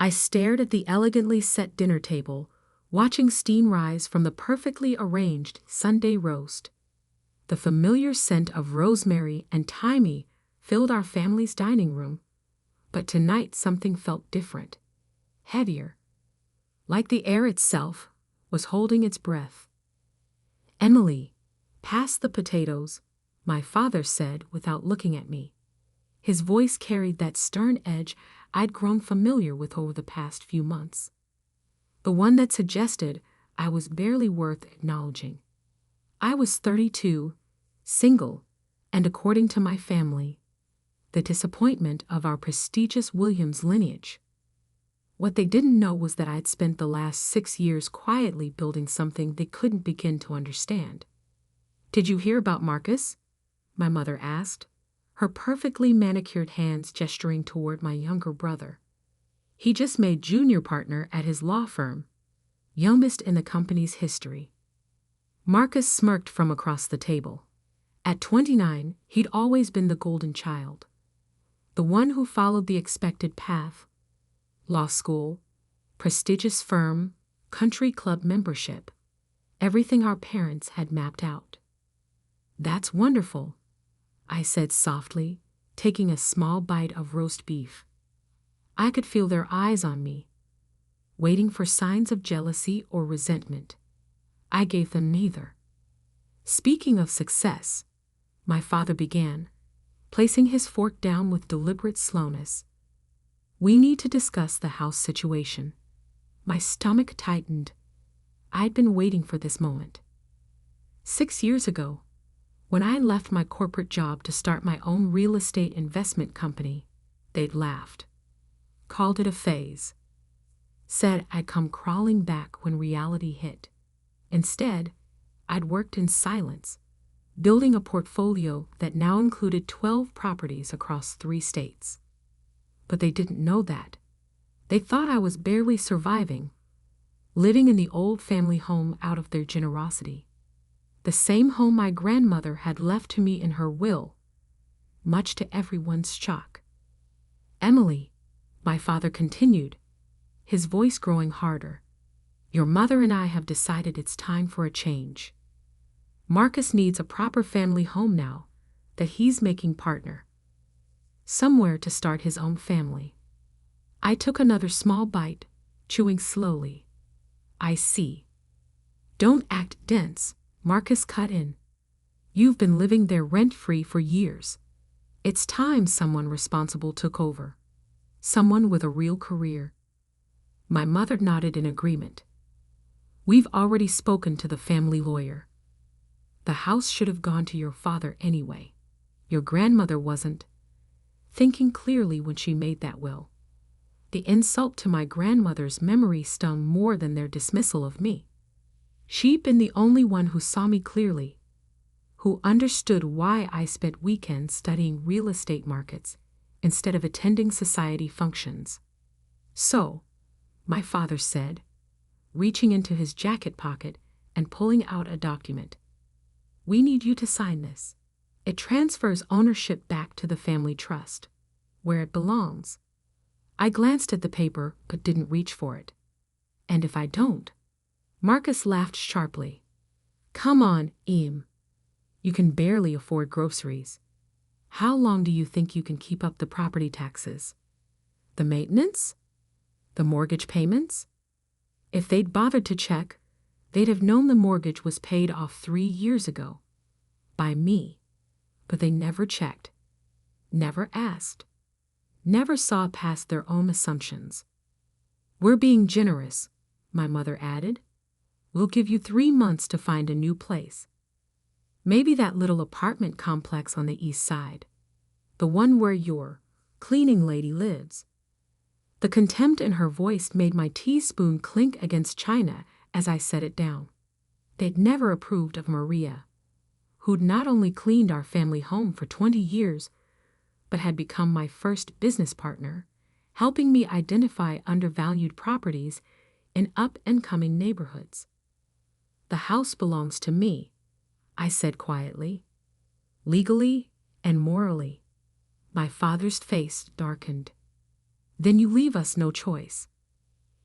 I stared at the elegantly set dinner table, watching steam rise from the perfectly arranged Sunday roast. The familiar scent of rosemary and thyme filled our family's dining room, but tonight something felt different, heavier, like the air itself was holding its breath. "Emily, pass the potatoes," my father said without looking at me. His voice carried that stern edge I'd grown familiar with over the past few months. The one that suggested I was barely worth acknowledging. I was 32, single, and according to my family, the disappointment of our prestigious Williams lineage. What they didn't know was that I'd spent the last 6 years quietly building something they couldn't begin to understand. "Did you hear about Marcus?" my mother asked, her perfectly manicured hands gesturing toward my younger brother. "He just made junior partner at his law firm, youngest in the company's history." Marcus smirked from across the table. At 29, he'd always been the golden child, the one who followed the expected path: law school, prestigious firm, country club membership, everything our parents had mapped out. "That's wonderful," I said softly, taking a small bite of roast beef. I could feel their eyes on me, waiting for signs of jealousy or resentment. I gave them neither. "Speaking of success," my father began, placing his fork down with deliberate slowness, "we need to discuss the house situation." My stomach tightened. I'd been waiting for this moment. 6 years ago, when I left my corporate job to start my own real estate investment company, they'd laughed, called it a phase, said I'd come crawling back when reality hit. Instead, I'd worked in silence, building a portfolio that now included 12 properties across 3 states. But they didn't know that. They thought I was barely surviving, living in the old family home out of their generosity. The same home my grandmother had left to me in her will, much to everyone's shock. "Emily," my father continued, his voice growing harder, "your mother and I have decided it's time for a change. Marcus needs a proper family home now that he's making partner. Somewhere to start his own family." I took another small bite, chewing slowly. "I see. Don't act dense," Marcus cut in. "You've been living there rent-free for years. It's time someone responsible took over. Someone with a real career." My mother nodded in agreement. "We've already spoken to the family lawyer. The house should have gone to your father anyway. Your grandmother wasn't thinking clearly when she made that will." The insult to my grandmother's memory stung more than their dismissal of me. She'd been the only one who saw me clearly, who understood why I spent weekends studying real estate markets instead of attending society functions. "So," my father said, reaching into his jacket pocket and pulling out a document, "we need you to sign this. It transfers ownership back to the family trust, where it belongs." I glanced at the paper but didn't reach for it. "And if I don't?" Marcus laughed sharply. "Come on, Em. You can barely afford groceries. How long do you think you can keep up the property taxes? The maintenance? The mortgage payments?" If they'd bothered to check, they'd have known the mortgage was paid off 3 years ago. By me. But they never checked. Never asked. Never saw past their own assumptions. "We're being generous," my mother added. "We'll give you 3 months to find a new place. Maybe that little apartment complex on the east side. The one where your cleaning lady lives." The contempt in her voice made my teaspoon clink against china as I set it down. They'd never approved of Maria, who'd not only cleaned our family home for 20 years, but had become my first business partner, helping me identify undervalued properties in up-and-coming neighborhoods. "The house belongs to me," I said quietly, "legally and morally." My father's face darkened. "Then you leave us no choice."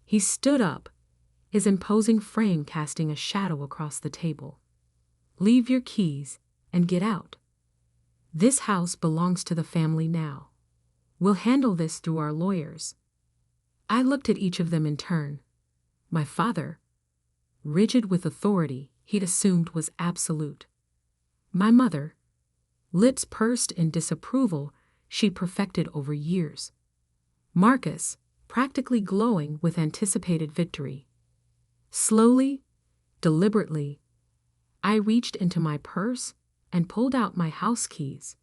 He stood up, his imposing frame casting a shadow across the table. "Leave your keys and get out. This house belongs to the family now. We'll handle this through our lawyers." I looked at each of them in turn. My father, rigid with authority he'd assumed was absolute. My mother, lips pursed in disapproval she'd perfected over years. Marcus, practically glowing with anticipated victory. Slowly, deliberately, I reached into my purse and pulled out my house keys.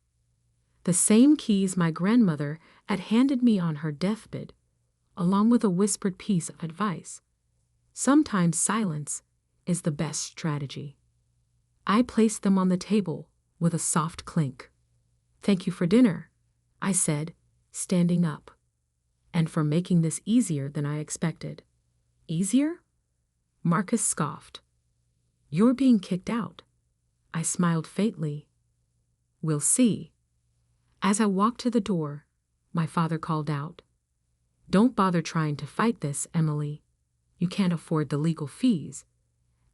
The same keys my grandmother had handed me on her deathbed, along with a whispered piece of advice. Sometimes silence is the best strategy. I placed them on the table with a soft clink. "Thank you for dinner," I said, standing up. "And for making this easier than I expected." "Easier?" Marcus scoffed. "You're being kicked out." I smiled faintly. "We'll see." As I walked to the door, my father called out, "Don't bother trying to fight this, Emily. You can't afford the legal fees,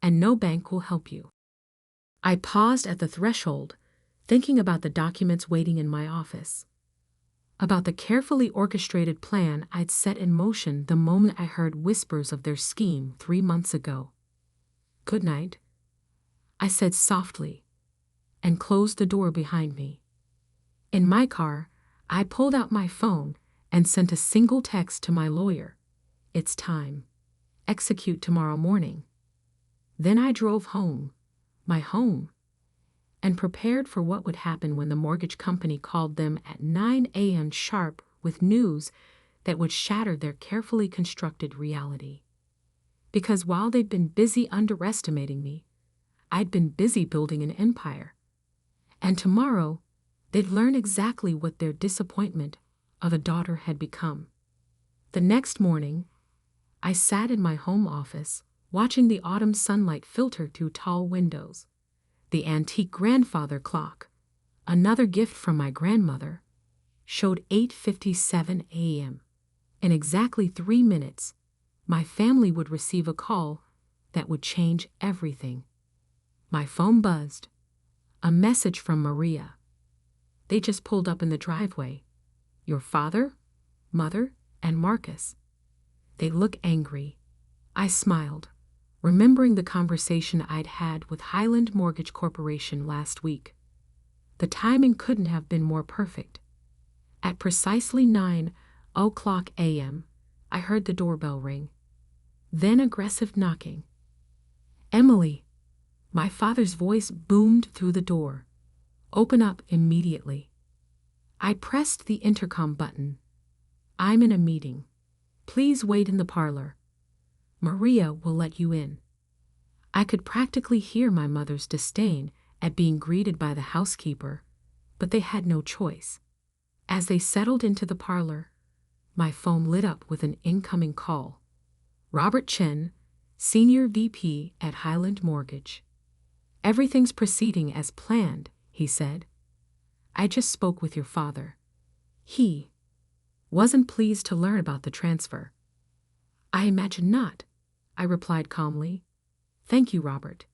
and no bank will help you." I paused at the threshold, thinking about the documents waiting in my office, about the carefully orchestrated plan I'd set in motion the moment I heard whispers of their scheme 3 months ago. "Good night," I said softly, and closed the door behind me. In my car, I pulled out my phone and sent a single text to my lawyer. "It's time. Execute tomorrow morning." Then I drove home, my home, and prepared for what would happen when the mortgage company called them at 9 a.m. sharp with news that would shatter their carefully constructed reality. Because while they'd been busy underestimating me, I'd been busy building an empire. And tomorrow, they'd learn exactly what their disappointment of a daughter had become. The next morning, I sat in my home office, watching the autumn sunlight filter through tall windows. The antique grandfather clock, another gift from my grandmother, showed 8:57 a.m. In exactly 3 minutes, my family would receive a call that would change everything. My phone buzzed. A message from Maria. "They just pulled up in the driveway. Your father, mother, and Marcus. They look angry." I smiled, remembering the conversation I'd had with Highland Mortgage Corporation last week. The timing couldn't have been more perfect. At precisely 9:00 a.m., I heard the doorbell ring. Then aggressive knocking. "Emily," my father's voice boomed through the door. "Open up immediately." I pressed the intercom button. "I'm in a meeting. Please wait in the parlor. Maria will let you in." I could practically hear my mother's disdain at being greeted by the housekeeper, but they had no choice. As they settled into the parlor, my phone lit up with an incoming call. "Robert Chen, Senior VP at Highland Mortgage." "Everything's proceeding as planned," he said. "I just spoke with your father. He wasn't pleased to learn about the transfer." "I imagine not," I replied calmly. "Thank you, Robert."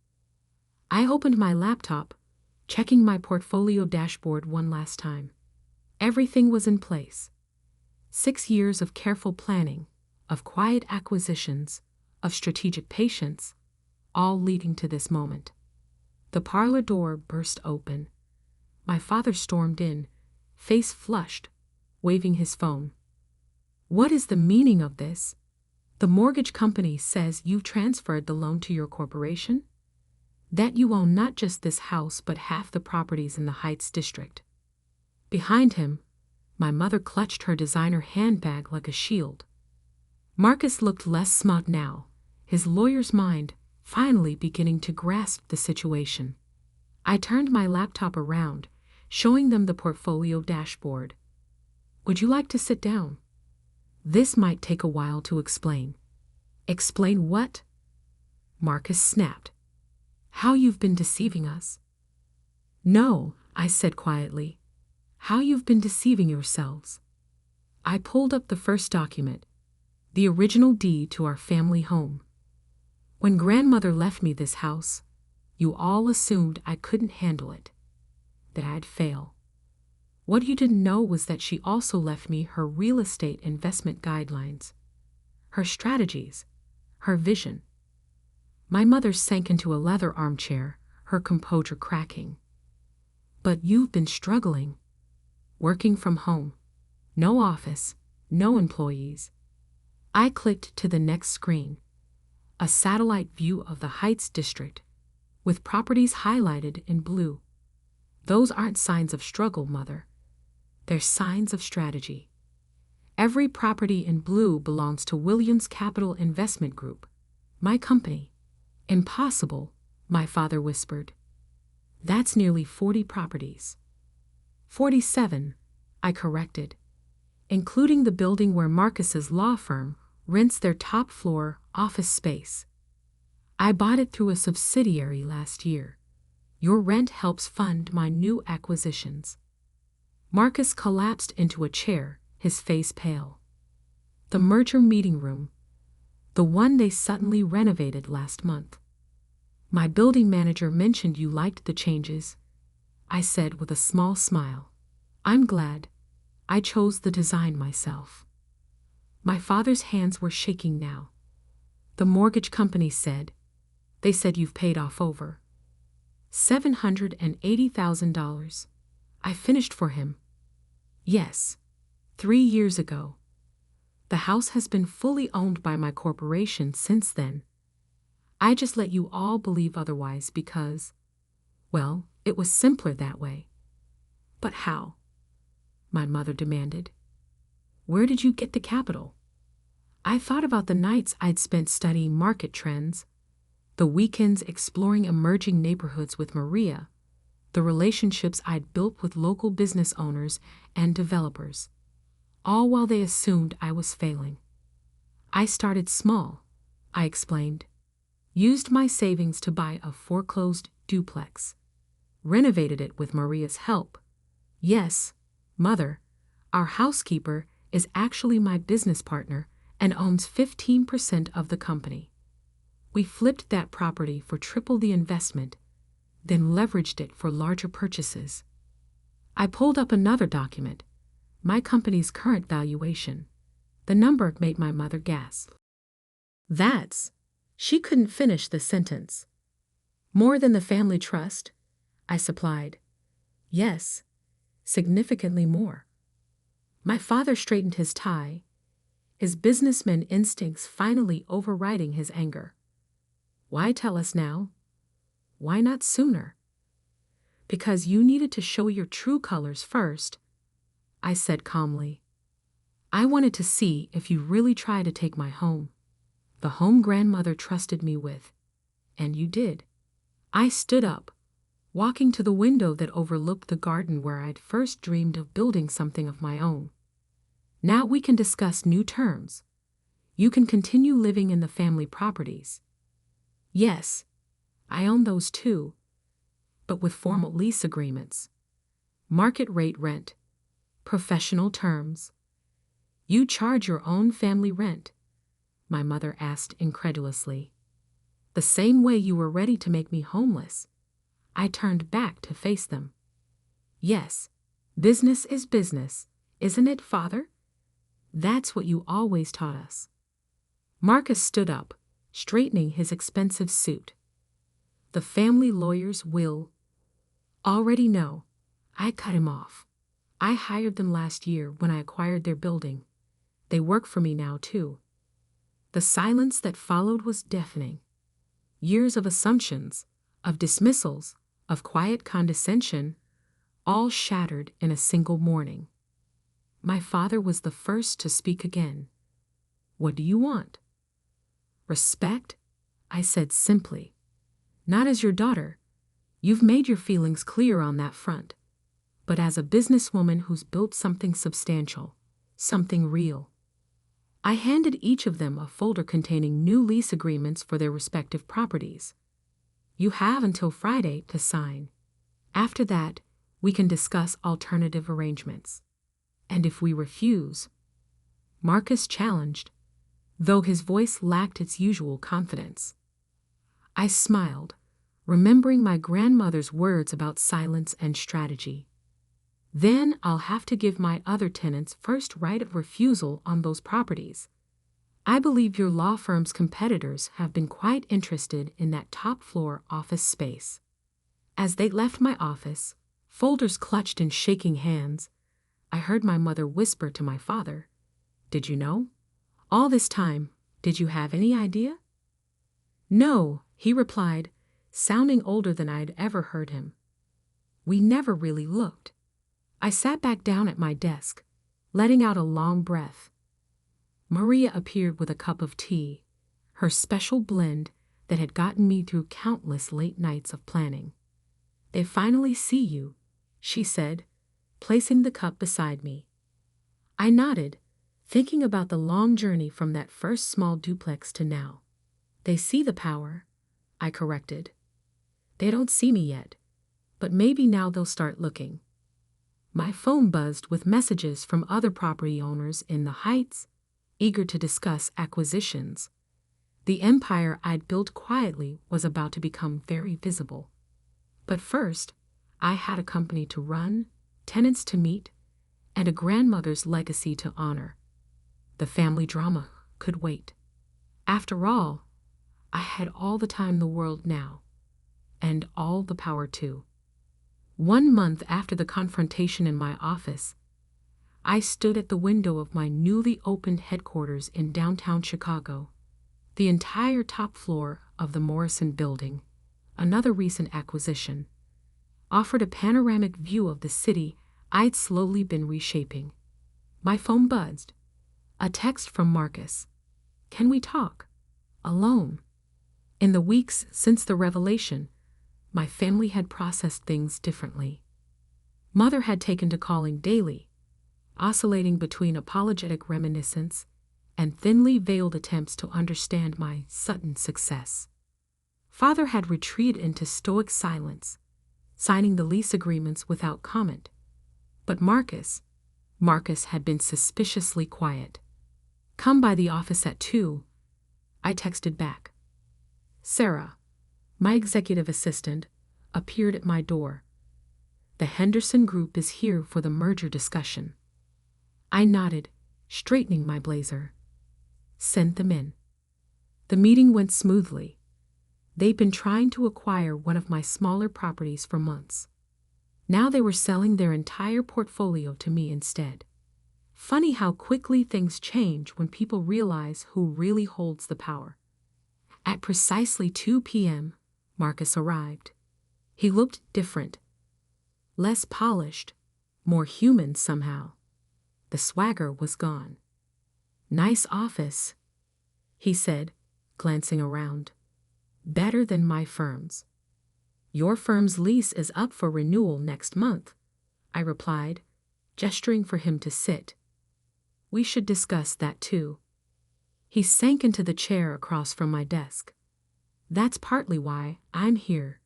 I opened my laptop, checking my portfolio dashboard one last time. Everything was in place. 6 years of careful planning, of quiet acquisitions, of strategic patience, all leading to this moment. The parlor door burst open. My father stormed in, face flushed, waving his phone. "What is the meaning of this? The mortgage company says you've transferred the loan to your corporation? That you own not just this house but half the properties in the Heights district." Behind him, my mother clutched her designer handbag like a shield. Marcus looked less smug now, his lawyer's mind finally beginning to grasp the situation. I turned my laptop around, showing them the portfolio dashboard. "Would you like to sit down? This might take a while to explain." "Explain what?" Marcus snapped. "How you've been deceiving us." "No," I said quietly. "How you've been deceiving yourselves." I pulled up the first document, the original deed to our family home. When grandmother left me this house, you all assumed I couldn't handle it, that I'd fail. What you didn't know was that she also left me her real estate investment guidelines, her strategies, her vision. My mother sank into a leather armchair, her composure cracking. But you've been struggling. Working from home. No office, no employees. I clicked to the next screen. A satellite view of the Heights district, with properties highlighted in blue. Those aren't signs of struggle, Mother. They're signs of strategy. Every property in blue belongs to Williams Capital Investment Group, my company. Impossible, my father whispered. That's nearly 40 properties. 47, I corrected, including the building where Marcus's law firm rents their top-floor office space. I bought it through a subsidiary last year. Your rent helps fund my new acquisitions. Marcus collapsed into a chair, his face pale. The merger meeting room, the one they suddenly renovated last month. My building manager mentioned you liked the changes, I said with a small smile. I'm glad. I chose the design myself. My father's hands were shaking now. The mortgage company said, they said you've paid off over $780,000. I finished for him. Yes, 3 years ago. The house has been fully owned by my corporation since then. I just let you all believe otherwise because, well, it was simpler that way. But how? My mother demanded. Where did you get the capital? I thought about the nights I'd spent studying market trends, the weekends exploring emerging neighborhoods with Maria, the relationships I'd built with local business owners and developers, all while they assumed I was failing. I started small, I explained. Used my savings to buy a foreclosed duplex. Renovated it with Maria's help. Yes, Mother, our housekeeper is actually my business partner and owns 15% of the company. We flipped that property for triple the investment, then leveraged it for larger purchases. I pulled up another document, my company's current valuation. The number made my mother gasp. She couldn't finish the sentence. More than the family trust, I supplied. Yes, significantly more. My father straightened his tie, his businessman instincts finally overriding his anger. Why tell us now? Why not sooner? Because you needed to show your true colors first, I said calmly. I wanted to see if you really try to take my home. The home grandmother trusted me with. And you did. I stood up, walking to the window that overlooked the garden where I'd first dreamed of building something of my own. Now we can discuss new terms. You can continue living in the family properties. Yes, I own those too, but with formal lease agreements. Market rate rent. Professional terms. You charge your own family rent, my mother asked incredulously. The same way you were ready to make me homeless. I turned back to face them. Yes, business is business, isn't it, Father? That's what you always taught us. Marcus stood up, straightening his expensive suit. The family lawyers will already know. I cut him off. I hired them last year when I acquired their building. They work for me now, too. The silence that followed was deafening. Years of assumptions, of dismissals, of quiet condescension, all shattered in a single morning. My father was the first to speak again. What do you want? Respect, I said simply. Not as your daughter. You've made your feelings clear on that front. But as a businesswoman who's built something substantial, something real. I handed each of them a folder containing new lease agreements for their respective properties. You have until Friday to sign. After that, we can discuss alternative arrangements. And if we refuse, Marcus challenged, though his voice lacked its usual confidence. I smiled, remembering my grandmother's words about silence and strategy. Then I'll have to give my other tenants first right of refusal on those properties. I believe your law firm's competitors have been quite interested in that top-floor office space. As they left my office, folders clutched in shaking hands, I heard my mother whisper to my father, "Did you know? All this time, did you have any idea?" "No," he replied, sounding older than I'd ever heard him. "We never really looked." I sat back down at my desk, letting out a long breath. Maria appeared with a cup of tea, her special blend that had gotten me through countless late nights of planning. "They finally see you," she said, placing the cup beside me. I nodded, thinking about the long journey from that first small duplex to now. "They see the power," I corrected. "They don't see me yet, but maybe now they'll start looking." My phone buzzed with messages from other property owners in the Heights, eager to discuss acquisitions. The empire I'd built quietly was about to become very visible. But first, I had a company to run, tenants to meet, and a grandmother's legacy to honor. The family drama could wait. After all, I had all the time in the world now, and all the power too. 1 month after the confrontation in my office, I stood at the window of my newly opened headquarters in downtown Chicago. The entire top floor of the Morrison Building, another recent acquisition, offered a panoramic view of the city I'd slowly been reshaping. My phone buzzed. A text from Marcus. "Can we talk? Alone?" In the weeks since the revelation, my family had processed things differently. Mother had taken to calling daily, oscillating between apologetic reminiscence and thinly veiled attempts to understand my sudden success. Father had retreated into stoic silence, signing the lease agreements without comment. But Marcus had been suspiciously quiet. "Come by the office at 2, I texted back. Sarah, my executive assistant, appeared at my door. "The Henderson Group is here for the merger discussion." I nodded, straightening my blazer. "Send them in." The meeting went smoothly. They'd been trying to acquire one of my smaller properties for months. Now they were selling their entire portfolio to me instead. Funny how quickly things change when people realize who really holds the power. At precisely 2 p.m., Marcus arrived. He looked different. Less polished, more human somehow. The swagger was gone. "Nice office," he said, glancing around. "Better than my firm's." "Your firm's lease is up for renewal next month," I replied, gesturing for him to sit. "We should discuss that too." He sank into the chair across from my desk. "That's partly why I'm here.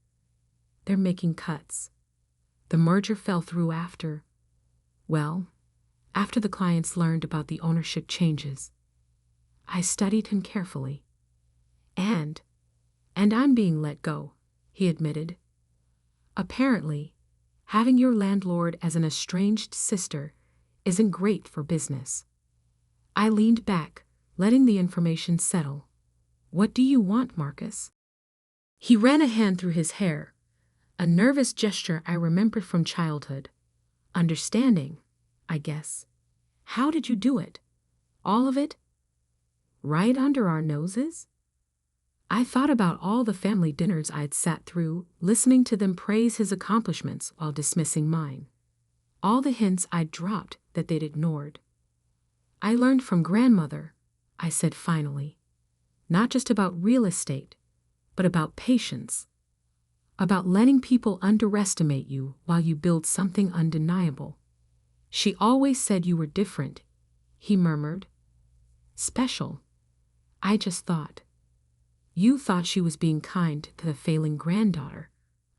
They're making cuts. The merger fell through after the clients learned about the ownership changes." I studied him carefully. And I'm being let go," he admitted. "Apparently, having your landlord as an estranged sister isn't great for business." I leaned back, letting the information settle. "What do you want, Marcus?" He ran a hand through his hair, a nervous gesture I remembered from childhood. "Understanding, I guess. How did you do it? All of it? Right under our noses?" I thought about all the family dinners I'd sat through, listening to them praise his accomplishments while dismissing mine. All the hints I'd dropped that they'd ignored. "I learned from grandmother," I said finally. "Not just about real estate, but about patience. About letting people underestimate you while you build something undeniable. She always said you were different," he murmured. "Special, I just thought." "You thought she was being kind to the failing granddaughter,"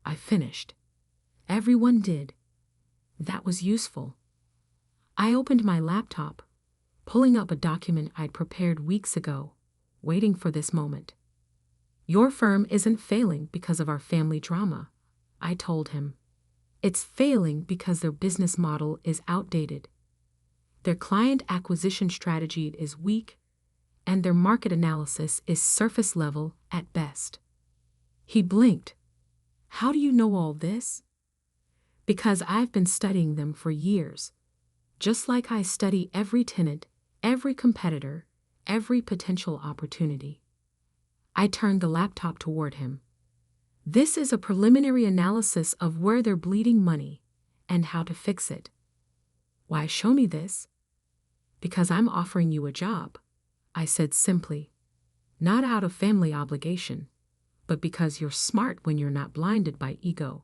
I finished. "Everyone did. That was useful." I opened my laptop, pulling up a document I'd prepared weeks ago, waiting for this moment. Your firm isn't failing because of our family drama, I told him. It's failing because their business model is outdated. Their client acquisition strategy is weak, and their market analysis is surface level at best. He blinked. How do you know all this? Because I've been studying them for years, just like I study every tenant, every competitor, every potential opportunity. I turned the laptop toward him. This is a preliminary analysis of where they're bleeding money and how to fix it. Why show me this? Because I'm offering you a job, I said simply. Not out of family obligation, but because you're smart when you're not blinded by ego.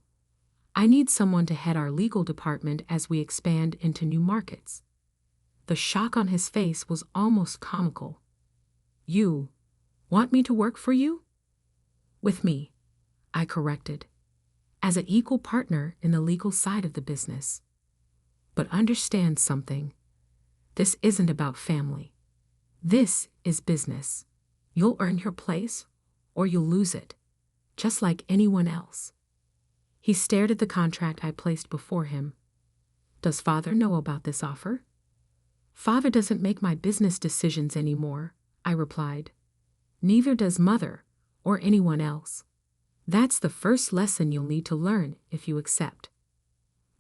I need someone to head our legal department as we expand into new markets. The shock on his face was almost comical. You want me to work for you? With me, I corrected, as an equal partner in the legal side of the business. But understand something. This isn't about family. This is business. You'll earn your place, or you'll lose it, just like anyone else. He stared at the contract I placed before him. Does Father know about this offer? Father doesn't make my business decisions anymore, I replied. Neither does Mother, or anyone else. That's the first lesson you'll need to learn if you accept.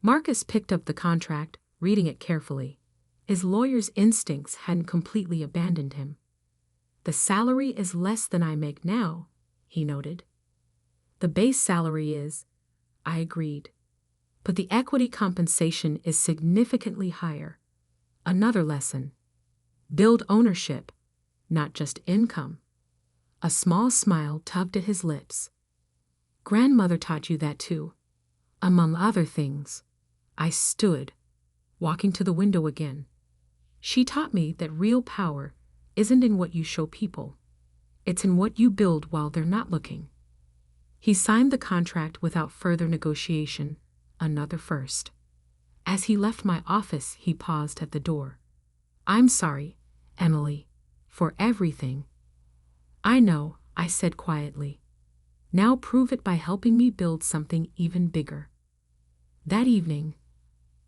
Marcus picked up the contract, reading it carefully. His lawyer's instincts hadn't completely abandoned him. The salary is less than I make now, he noted. The base salary is, I agreed. But the equity compensation is significantly higher. Another lesson. Build ownership, not just income. A small smile tugged at his lips. Grandmother taught you that too. Among other things. I stood, walking to the window again. She taught me that real power isn't in what you show people. It's in what you build while they're not looking. He signed the contract without further negotiation, another first. As he left my office, he paused at the door. I'm sorry, Emily, for everything. I know, I said quietly. Now prove it by helping me build something even bigger. That evening,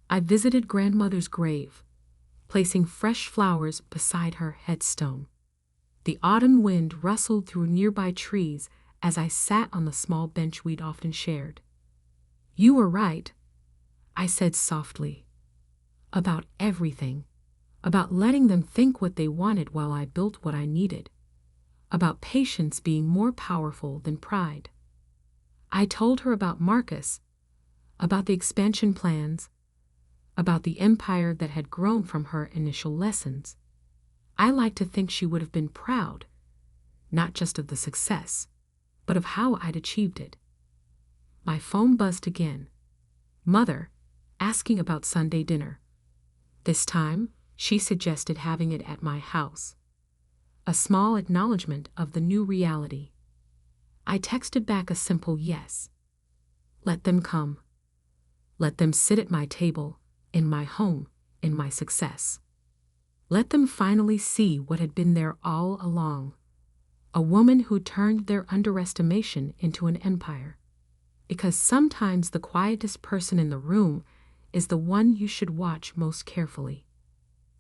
I visited grandmother's grave, placing fresh flowers beside her headstone. The autumn wind rustled through nearby trees as I sat on the small bench we'd often shared. You were right, I said softly. About everything. About letting them think what they wanted while I built what I needed. About patience being more powerful than pride. I told her about Marcus, about the expansion plans, about the empire that had grown from her initial lessons. I like to think she would have been proud, not just of the success, but of how I'd achieved it. My phone buzzed again. Mother, asking about Sunday dinner. This time, she suggested having it at my house. A small acknowledgement of the new reality. I texted back a simple yes. Let them come. Let them sit at my table, in my home, in my success. Let them finally see what had been there all along. A woman who turned their underestimation into an empire. Because sometimes the quietest person in the room is the one you should watch most carefully.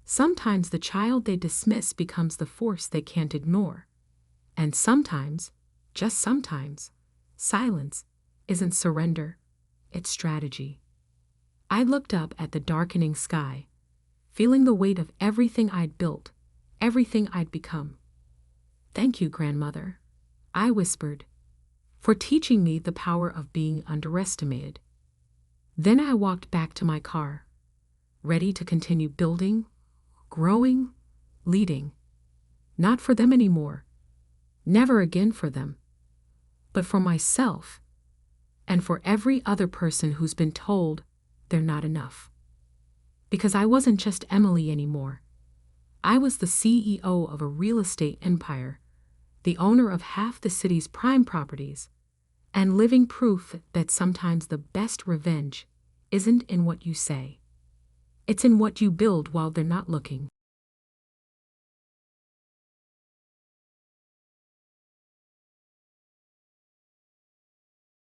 Sometimes the child they dismiss becomes the force they can't ignore. And sometimes, just sometimes, silence isn't surrender, it's strategy. I looked up at the darkening sky, feeling the weight of everything I'd built, everything I'd become. Thank you, grandmother, I whispered, for teaching me the power of being underestimated. Then I walked back to my car, ready to continue building, growing, leading. Not for them anymore, never again for them, but for myself, and for every other person who's been told they're not enough. Because I wasn't just Emily anymore. I was the CEO of a real estate empire, the owner of half the city's prime properties, and living proof that sometimes the best revenge isn't in what you say. It's in what you build while they're not looking.